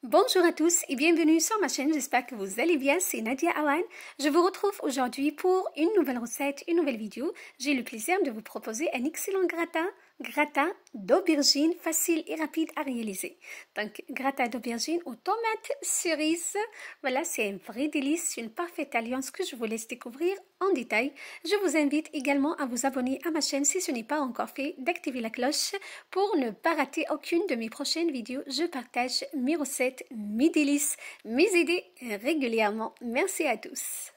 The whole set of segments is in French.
Bonjour à tous et bienvenue sur ma chaîne, j'espère que vous allez bien, c'est Nadia Awan. Je vous retrouve aujourd'hui pour une nouvelle recette, une nouvelle vidéo. J'ai le plaisir de vous proposer un excellent gratin d'aubergine facile et rapide à réaliser. Donc gratin d'aubergine aux tomates cerises, voilà, c'est un vrai délice, une parfaite alliance que je vous laisse découvrir en détail. Je vous invite également à vous abonner à ma chaîne si ce n'est pas encore fait, d'activer la cloche pour ne pas rater aucune de mes prochaines vidéos. Je partage mes recettes, mes délices, mes idées régulièrement. Merci à tous.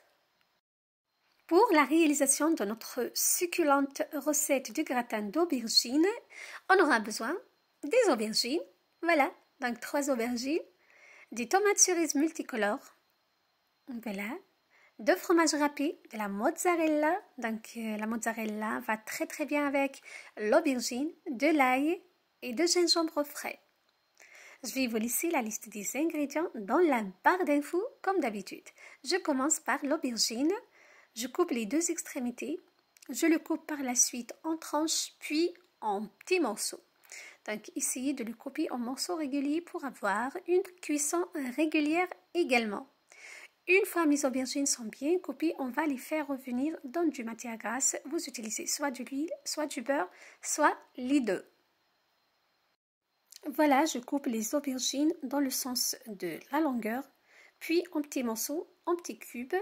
Pour la réalisation de notre succulente recette de gratin d'aubergine, on aura besoin des aubergines, voilà, donc 3 aubergines, des tomates cerises multicolores, voilà, de fromage râpé, de la mozzarella, donc la mozzarella va très bien avec l'aubergine, de l'ail et de gingembre frais. Je vais vous laisser la liste des ingrédients dans la barre d'infos comme d'habitude. Je commence par l'aubergine. Je coupe les deux extrémités, je le coupe par la suite en tranches puis en petits morceaux. Donc essayez de le couper en morceaux réguliers pour avoir une cuisson régulière également. Une fois mes aubergines sont bien coupées, on va les faire revenir dans du matière grasse. Vous utilisez soit de l'huile, soit du beurre, soit les deux. Voilà, je coupe les aubergines dans le sens de la longueur, puis en petits morceaux, en petits cubes.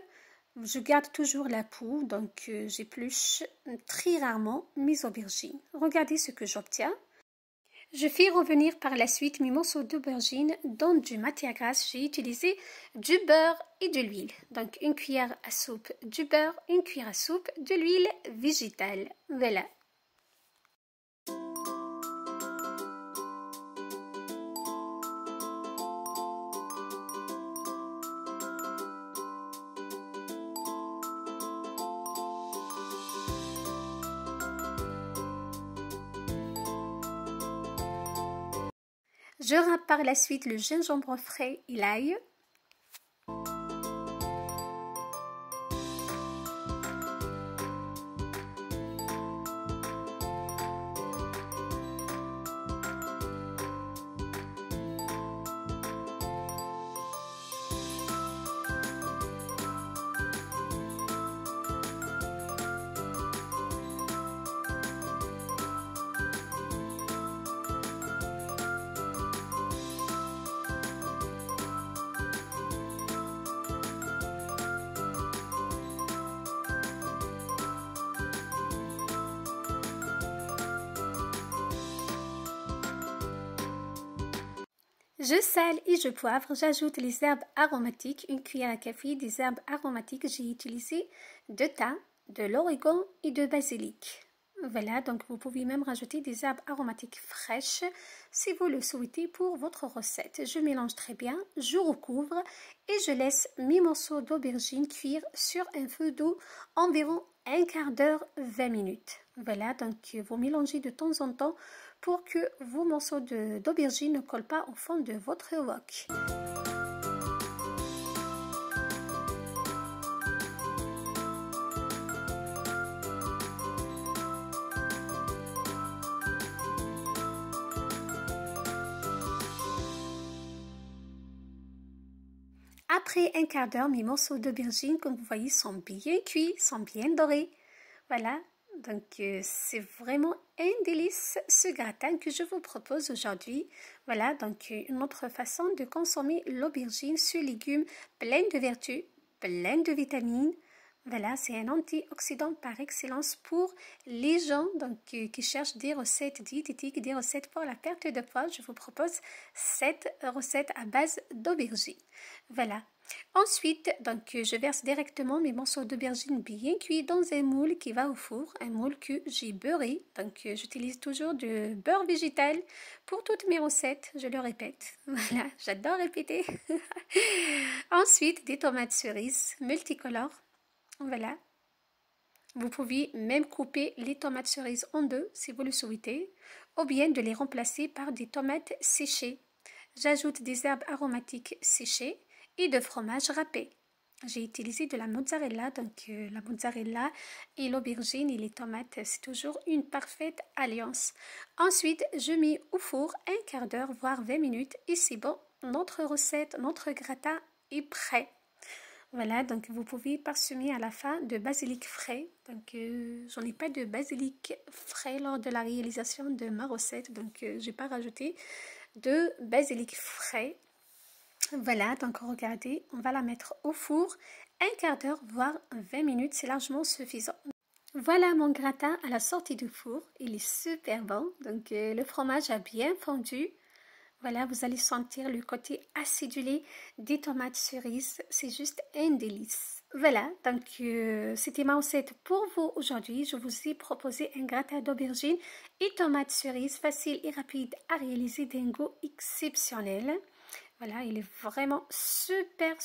Je garde toujours la peau, donc j'épluche très rarement mes aubergines. Regardez ce que j'obtiens. Je fais revenir par la suite mes morceaux d'aubergine dans du matière grasse. J'ai utilisé du beurre et de l'huile. Donc une cuillère à soupe du beurre, une cuillère à soupe de l'huile végétale. Voilà. Je râpe par la suite le gingembre frais et l'ail. Je sale et je poivre, j'ajoute les herbes aromatiques, une cuillère à café des herbes aromatiques, j'ai utilisé de thym, de l'origan et de basilic. Voilà, donc vous pouvez même rajouter des herbes aromatiques fraîches si vous le souhaitez pour votre recette. Je mélange très bien, je recouvre et je laisse mes morceaux d'aubergine cuire sur un feu doux environ un quart d'heure, 20 minutes. Voilà, donc vous mélangez de temps en temps pour que vos morceaux d'aubergine ne collent pas au fond de votre wok. Après un quart d'heure, mes morceaux d'aubergine, comme vous voyez, sont bien cuits, sont bien dorés. Voilà, donc c'est vraiment un délice ce gratin que je vous propose aujourd'hui. Voilà, donc une autre façon de consommer l'aubergine, ce légume plein de vertus, plein de vitamines. Voilà, c'est un antioxydant par excellence pour les gens donc, qui cherchent des recettes diététiques, des recettes pour la perte de poids. Je vous propose cette recette à base d'aubergine. Voilà. Ensuite, donc, je verse directement mes morceaux d'aubergine bien cuits dans un moule qui va au four, un moule que j'ai beurré. Donc, j'utilise toujours du beurre végétal pour toutes mes recettes, je le répète. Voilà, j'adore répéter. Ensuite, des tomates cerises multicolores. Voilà. Vous pouvez même couper les tomates cerises en deux si vous le souhaitez, ou bien de les remplacer par des tomates séchées. J'ajoute des herbes aromatiques séchées et de fromage râpé. J'ai utilisé de la mozzarella, donc la mozzarella et l'aubergine et les tomates, c'est toujours une parfaite alliance. Ensuite, je mets au four un quart d'heure, voire 20 minutes et c'est bon notre recette, notre gratin est prêt. Voilà, donc vous pouvez parsemer à la fin de basilic frais. Donc j'en ai pas de basilic frais lors de la réalisation de ma recette, donc j'ai pas rajouté de basilic frais. Voilà, donc regardez, on va la mettre au four un quart d'heure voire 20 minutes, c'est largement suffisant. Voilà mon gratin à la sortie du four, il est super bon, donc le fromage a bien fondu. Voilà, vous allez sentir le côté acidulé des tomates cerises, c'est juste un délice. Voilà, donc c'était ma recette pour vous aujourd'hui. Je vous ai proposé un gratin d'aubergine et tomates cerises facile et rapide à réaliser d'un goût exceptionnel. Voilà, il est vraiment super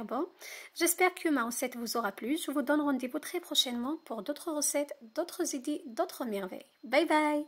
bon. J'espère que ma recette vous aura plu. Je vous donne rendez-vous très prochainement pour d'autres recettes, d'autres idées, d'autres merveilles. Bye bye!